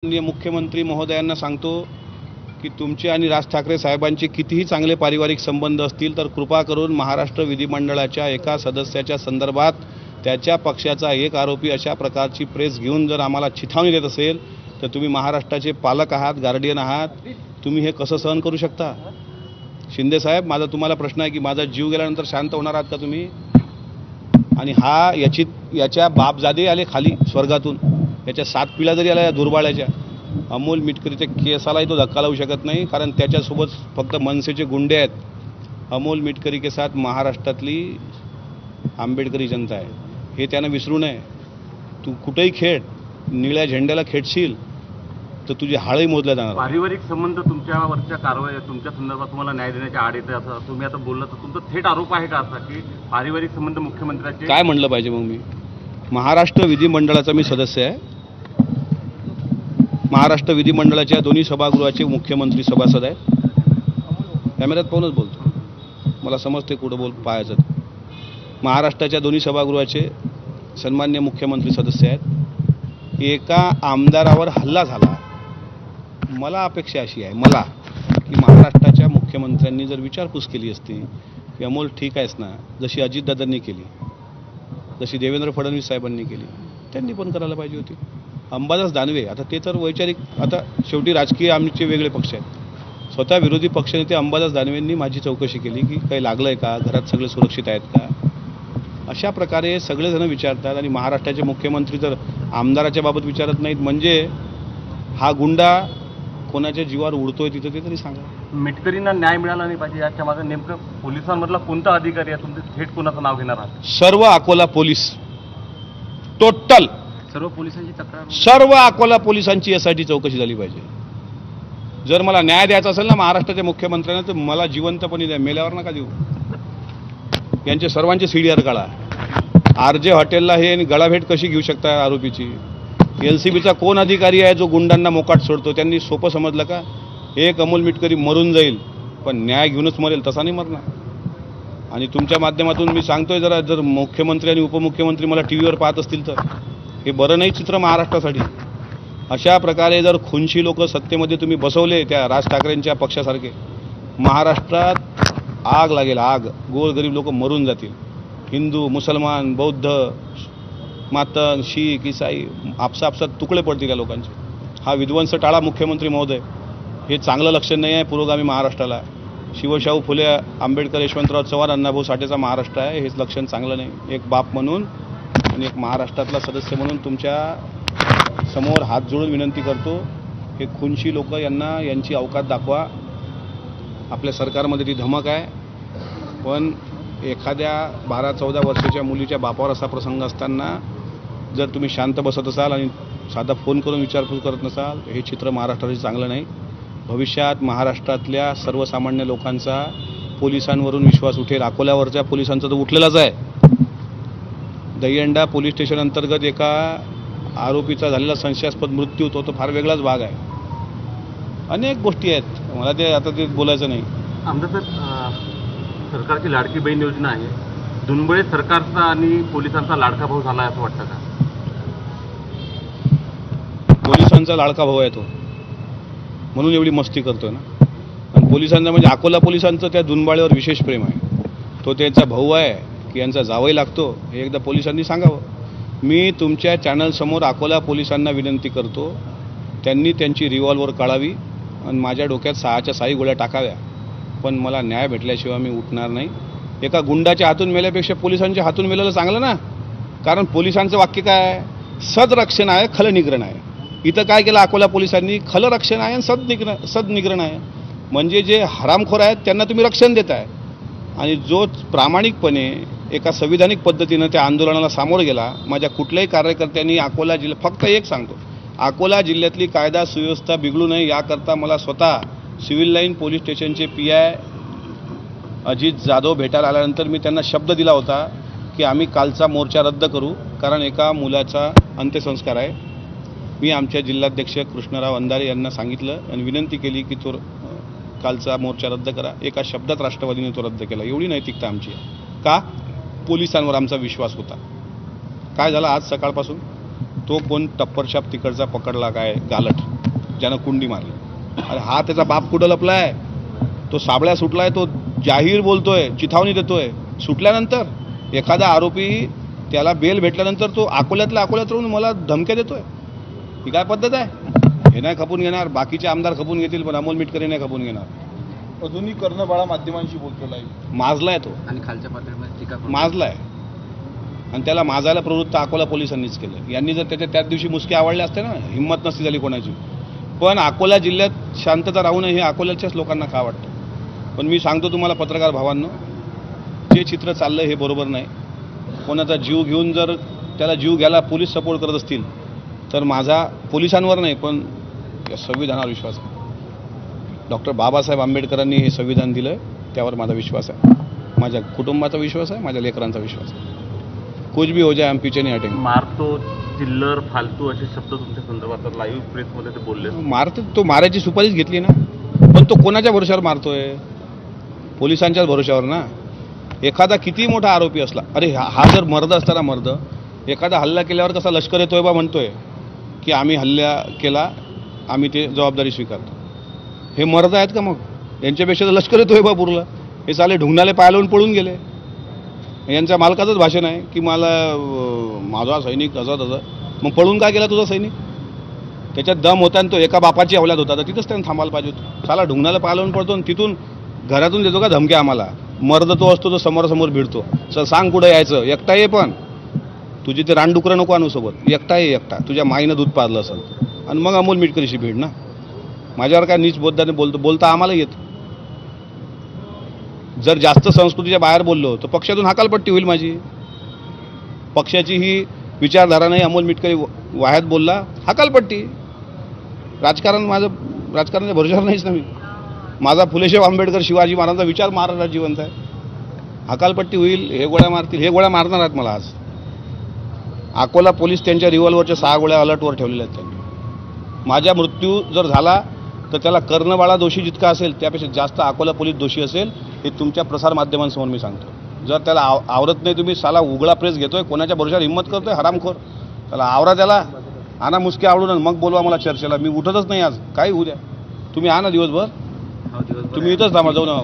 माननीय मुख्यमंत्री महोदयांना सांगतो की तुमचे आणि राज ठाकरे साहेबांचे कितीही चांगले पारिवारिक संबंध असतील तर कृपा करून महाराष्ट्र विधिमंडळाच्या एका सदस्याच्या संदर्भात त्याच्या पक्षाचा एक आरोपी अशा प्रकारची प्रेस घेऊन जर आम्हाला चिथावणी देत असेल तर तुम्ही महाराष्ट्राचे पालक आहात, गार्डियन आहात, तुम्ही हे कसं सहन करू शकता? शिंदे साहेब, माझा तुम्हाला प्रश्न आहे की माझा जीव गेल्यानंतर शांत होणार आहात का तुम्ही? आणि हा याच्या बापजादे आले खाली स्वर्गातून, याच्या 7 पिढ्या जरी आल्या या दुर्बाळ्याच्या, अमोल मिटकरीच्या केसालाही तो धक्का लावू शकत नाही, कारण त्याच्यासोबत फक्त मनसेचे गुंडे आहेत. अमोल मिटकरी के साथ महाराष्ट्रातली आंबेडकरी जनता आहे, हे त्यानं विसरू नये. तू कुठेही खेळ, निळ्या झेंड्याला खेळशील तर तुझी हाळही मोजल्या जाणार. पारिवारिक संबंध तुमच्यावरच्या कारवाई तुमच्या संदर्भात तुम्हाला न्याय देण्याच्या आड येते असं तुम्ही आता बोलला, तर तुमचा थेट आरोप आहे का असा की पारिवारिक संबंध मुख्यमंत्र्यांचे? काय म्हणलं पाहिजे मग? मी महाराष्ट्र विधिमंडळाचा मी सदस्य आहे. महाराष्ट्र विधिमंडळाच्या दोन्ही सभागृहाचे मुख्यमंत्री सभासद आहे. कॅमेऱ्यात पाहूनच बोलतो, मला समजते कुठं पाहायचं. महाराष्ट्राच्या दोन्ही सभागृहाचे सन्मान्य मुख्यमंत्री सदस्य आहेत. एका आमदारावर हल्ला झाला. मला अपेक्षा अशी आहे की महाराष्ट्राच्या मुख्यमंत्र्यांनी जर विचारपूस केली असती की अमोल ठीक आहेस ना, जशी अजितदादांनी केली, जशी देवेंद्र फडणवीस साहेबांनी केली, त्यांनी पण करायला पाहिजे होती. अंबादास दानवे, आता ते तर वैचारिक, आता शेवटी राजकीय आमचे वेगळे पक्ष आहेत. स्वतः विरोधी पक्षनेते अंबादास दानवेंनी माझी चौकशी केली की काही लागलं आहे का, घरात सगळे सुरक्षित आहेत का, अशा प्रकारे सगळेजण विचारतात. आणि महाराष्ट्राचे मुख्यमंत्री तर आमदाराच्या बाबत विचारत नाहीत, म्हणजे हा गुंडा कोणाच्या जीवावर उडतोय तिथं ते तरी सांगा. मिटकरींना न्याय मिळाला नाही पाहिजे, याच्या मागे नेमकं पोलिसांमधला कोणता अधिकारी आहे? तुम्ही थेट कोणाचं नाव घेणार आहात? सर्व अकोला पोलीस, टोटल सर्व पोलिसांची तक्रार, सर्व अकोला पोलिसांची यासाठी चौकशी झाली पाहिजे. जर मला न्याय द्यायचा असेल ना महाराष्ट्राच्या मुख्यमंत्र्यांना, तर मला जिवंतपणे द्या, मेल्यावर नका देऊ. यांचे सर्वांचे CDR काढा. RJ हॉटेलला हे गळाभेट कशी घेऊ शकता आरोपीची? LCBचा कोण अधिकारी आहे जो गुंडांना मोकाट सोडतो? त्यांनी सोपं समजलं का? एक अमोल मिटकरी मरून जाईल पण न्याय घेऊनच मरेल, तसा नाही मरणार. आणि तुमच्या माध्यमातून मी सांगतोय, जर मुख्यमंत्री आणि उपमुख्यमंत्री मला टीव्हीवर पाहत असतील तर हे बरं नाही चित्र महाराष्ट्रासाठी. अशा प्रकारे जर खुनशी लोक सत्तेमध्ये तुम्ही बसवले त्या राज ठाकरेंच्या पक्षासारखे, महाराष्ट्रात आग लागेल, आग. गोरगरीब लोक मरून जातील. हिंदू, मुसलमान, बौद्ध, मातंग, शीख, ईसाई आपसात तुकडे पडतील या लोकांचे. हा विध्वंस टाळा मुख्यमंत्री महोदय. हे चांगलं लक्षण नाही आहे पुरोगामी महाराष्ट्राला. शिवशाहू फुले, आंबेडकर, यशवंतराव चव्हाण, अण्णाभाऊ साठेचा महाराष्ट्र आहे, हेच लक्षण चांगलं नाही. एक बाप म्हणून आणि एक महाराष्ट्रातला सदस्य म्हणून तुमच्या समोर हात जोडून विनंती करतो, हे खुनशी लोक यांची अवकात दाखवा. आपल्या सरकारमध्ये ती धमक आहे, पण एखाद्या 12-14 वर्षाच्या मुलीच्या बापावर असा प्रसंग असताना जर तुम्ही शांत बसत असाल आणि साधा फोन करून विचारपूस करत नसाल, हे चित्र महाराष्ट्राचे चांगलं नाही. भविष्यात महाराष्ट्रातल्या सर्वसामान्य लोकांचा पोलिसांवरून विश्वास उठेल. अकोल्यावरच्या पोलिसांचा तर उठलेलाच आहे. दहीहंडा पोलीस स्टेशन अंतर्गत एका आरोपीचा झालेला संशयास्पद मृत्यू, तो फार वेगळाच भाग आहे. अनेक गोष्टी आहेत, मला ते आता ते बोलायचं नाही. आमदार सरकारची लाडकी बहीण योजना आहे, दुनबळे सरकारचा आणि पोलिसांचा लाडका भाऊ झाला असं वाटतं का? पोलिसांचा लाडका भाऊ आहे तो, म्हणून एवढी मस्ती करतोय ना. आणि पोलिसांचा म्हणजे अकोला पोलिसांचं त्या दुनबाळेवर विशेष प्रेम आहे. तो त्यांचा भाऊ आहे की यांचा जावई लागतो, हे एकदा पोलिसांनी सांगावं. मी तुमच्या चॅनलसमोर अकोला पोलिसांना विनंती करतो, त्यांनी त्यांची रिव्हॉल्वर काढावी आणि माझ्या डोक्यात 6च्या 6 गोळ्या टाकाव्या, पण मला न्याय भेटल्याशिवाय मी उठणार नाही. एका गुंडाच्या हातून मेल्यापेक्षा पोलिसांच्या हातून मेलेलं चांगलं ना. कारण पोलिसांचं वाक्य काय आहे? सदरक्षण आहे, खलनिग्रहण आहे. इथं काय केलं अकोला पोलिसांनी? खलरक्षण आहे आणि सदनिग्रहण आहे. म्हणजे जे हरामखोर आहेत त्यांना तुम्ही रक्षण देत आहे, आणि जो प्रामाणिकपणे एका संविधानिक पद्धतीनं त्या आंदोलनाला सामोरं गेला. माझ्या कुठल्याही कार्यकर्त्यांनी अकोला जिल्हा, फक्त एक सांगतो, अकोला जिल्ह्यातली कायदा सुव्यवस्था बिघडू नये याकरता मला स्वतः सिव्हिल लाईन पोलीस स्टेशनचे PI अजित जाधव भेटायला आल्यानंतर मी त्यांना शब्द दिला होता की आम्ही कालचा मोर्चा रद्द करू, कारण एका मुलाचा अंत्यसंस्कार आहे. मी आमच्या जिल्हाध्यक्ष कृष्णराव अंधारे यांना सांगितलं आणि विनंती केली की तो कालचा मोर्चा रद्द करा. एका शब्दात राष्ट्रवादीने तो रद्द केला. एवढी नैतिकता आमची आहे. का? पोलिसांवर आमचा विश्वास होता. काय झालं आज सकाळपासून? तो कोण टप्परशाप तिकडचा पकडला काय गालट ज्यानं कुंडी मारली. अरे हा त्याचा बाप कुठं लपलाय, तो साबळ्या सुटलाय, तो जाहीर बोलतोय, चिथावणी देतोय. सुटल्यानंतर एखादा आरोपी त्याला बेल भेटल्यानंतर तो अकोल्यात राहून मला धमक्या देतोय. ही काय पद्धत आहे? हे नाही खपून घेणार, बाकीचे आमदार खपून घेतील पण अमोल मिटकरी नाही खपून घेणार. अजूनही कर्णबाळा माध्यमांशी बोलतो लाईव्ह. माजलाय तो, आणि खालच्या पातळीमध्ये टीका करून माजलाय आणि त्याला माजायला प्रवृत्त अकोला पोलिसांनीच केलं. यांनी जर त्याच दिवशी मुसके आवडले असते ना, हिंमत नसती झाली कोणाची. पण अकोला जिल्ह्यात शांतता राहू नये हे अकोल्याच्याच लोकांना का वाटतं. पण मी सांगतो तुम्हाला पत्रकार भावांनो, जे चित्र चाललं हे बरोबर नाही. कोणाचा जीव घेऊन जर त्याला जीव घ्यायला पोलीस सपोर्ट करत असतील तर माझा पोलिसांवर नाही पण या संविधानावर विश्वास आहे. डॉक्टर बाबासाहेब आंबेडकरांनी हे संविधान दिलं त्यावर माझा विश्वास आहे, माझ्या कुटुंबाचा विश्वास आहे, माझ्या लेकरांचा विश्वास आहे. कुछ भी हो जाए हम पीछे नहीं हटेंगे. मारतो, चिल्लर, फालतू असे शब्द तुमच्या संदर्भात लाईव्ह प्रेसमध्ये ते बोलले. तो मारायची सुपारीच घेतली ना, पण तो कोणाच्या भरोशावर मारतोय? पोलिसांच्याच भरोशावर ना. एखादा किती मोठा आरोपी असला, अरे हा जर मर्द असता ना, मर्द एखादा हल्ला केल्यावर कसा लष्कर येतोय बा म्हणतोय की आम्ही हल्ला केला, आम्ही ते जबाबदारी स्वीकारतो. हे मर्द आहेत का? मग यांच्यापेक्षा तर लष्कर येतोय बा पुरलं. हे साले ढुंगणाले पाय लावून पळून गेले. यांच्या मालकाचंच भाषण आहे की मला माझा सैनिक असं तसं. मग पळून काय केला तुझा सैनिक? त्याच्यात दम होता आणि तो एका बापाची अवलाद होता, तर तिथंच त्यानं थांबायला पाहिजे होतं. साला ढुंगणाला पाय लावून पडतो आणि तिथून घरातून देतो का धमक्या आम्हाला? मर्द तो असतो तो समोरासमोर भिडतो. सांग कुठं यायचं, एकटा ये, पण तुझी ते रानडुकरं नको आणू सोबत, एकटा ये, एकटा. तुझ्या माईनं दूध पाजलं असेल आणि मग अमोल मिटकरीशी भीड ना. माझ्यावर काय नीच बोलताना बोलता आम्हाला येत. जर जास्त संस्कृतीच्या बाहेर बोललो तर पक्षातून हकालपट्टी होईल माझी. पक्षाची ही विचारधारा नाही, अमोल मिटकरी वाह्यात बोलला हकालपट्टी. राजकारणाच्या भरोशावर नाहीच ना मी. माझा फुलेशाह आंबेडकर शिवाजी महाराजांचा विचार महाराष्ट्रात जिवंत आहे. हकालपट्टी होईल, हे गोळ्या मारतील, हे गोळ्या मारणार आहेत मला आज. अकोला पोलीस त्यांच्या रिव्हॉल्वरच्या 6 गोळ्या अलर्टवर ठेवलेल्या आहेत त्यांनी. माझा मृत्यू जर झाला तर त्याला कर्णबाळा दोषी जितका असेल त्यापेक्षा जास्त अकोला पोलीस दोषी असेल, हे तुमच्या प्रसार माध्यमांसमोर मी सांगतो. जर त्याला आवरत नाही, तुम्ही साला उघडा प्रेस घेतोय, कोणाच्या भरोशावर हिंमत करतोय, हरामखोर. त्याला आवरा, त्याला आणा मुसके आवडून, मग बोलवा मला चर्चेला. मी उठतच नाही आज, काही होऊ द्या. तुम्ही आणा दिवसभर, तुम्ही इथंच थांबा, जाऊ नका.